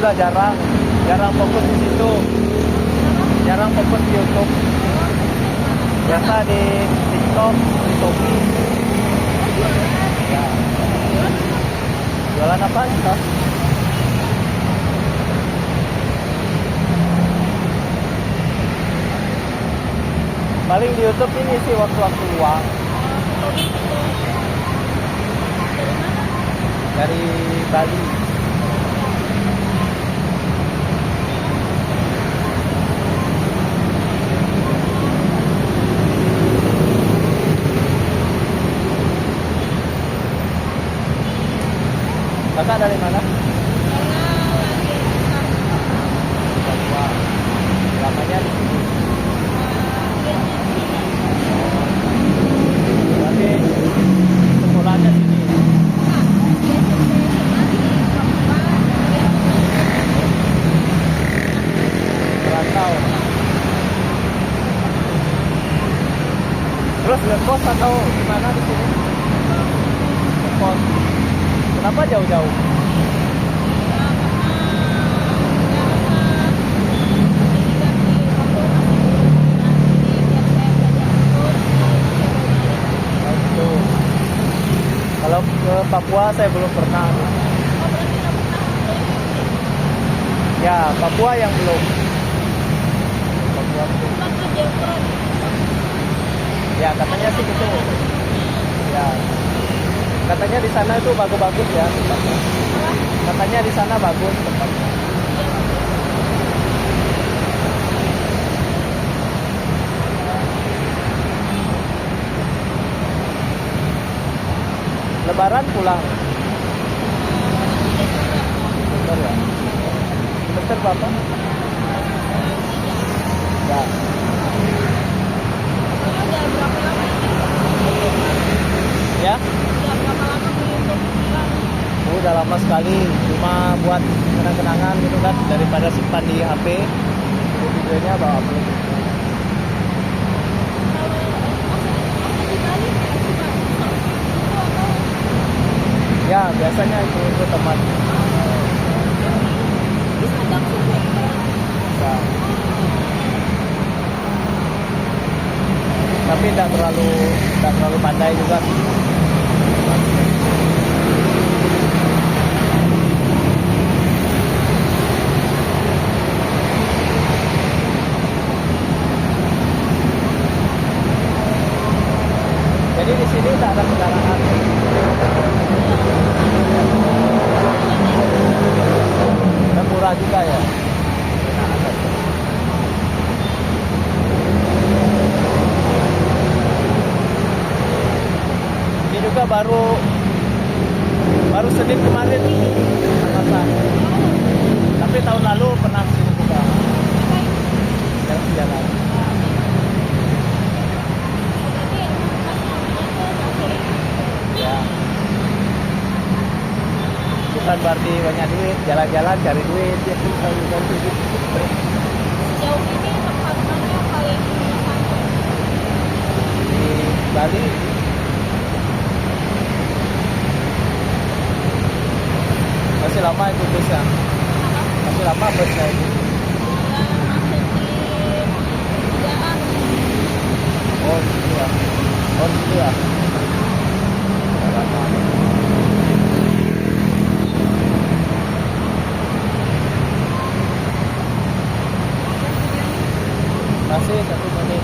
udah jarang fokus di situ, jarang fokus di YouTube. Biasa di TikTok, di Shopee. Ya. Jualan apa kita? Paling di YouTube ini sih waktu-waktu luang. Dari Bali. Kakak dari mana? Papua. Lamanya di sini. Berarti sekolahnya sini. Merantau. Terus ngekos atau gimana di sini? Ngekos. Kenapa jauh-jauh? Itu. Kalau ke Papua saya belum pernah. Ya, Papua yang belum. Papua belum. Ya, katanya sih gitu. Ya. Katanya di sana itu bagus-bagus ya tempatnya. Katanya di sana bagus tempatnya. Lebaran pulang. Bentar ya. Semester berapa? Ya. Ya? Udah lama sekali, cuma buat kenang-kenangan gitu kan, daripada simpan di HP. Videonya bawa upload. Ya, biasanya itu teman. Bisa. Tapi tidak terlalu pandai juga sih. Jadi di sini tak ada kendaraan. Dan murah juga ya. Ini juga baru Senin kemarin pasang. Tapi tahun lalu pernah sini juga. Jalan-jalan. Ya. Bukan berarti banyak duit, jalan-jalan cari duit ya. Sejauh ini tempat mana yang paling mengesankan? Di Bali. Masih lama itu busnya. Masih lama busnya itu. Oh gitu ya. Oh gitu ya. Lama. Masih 1 menit.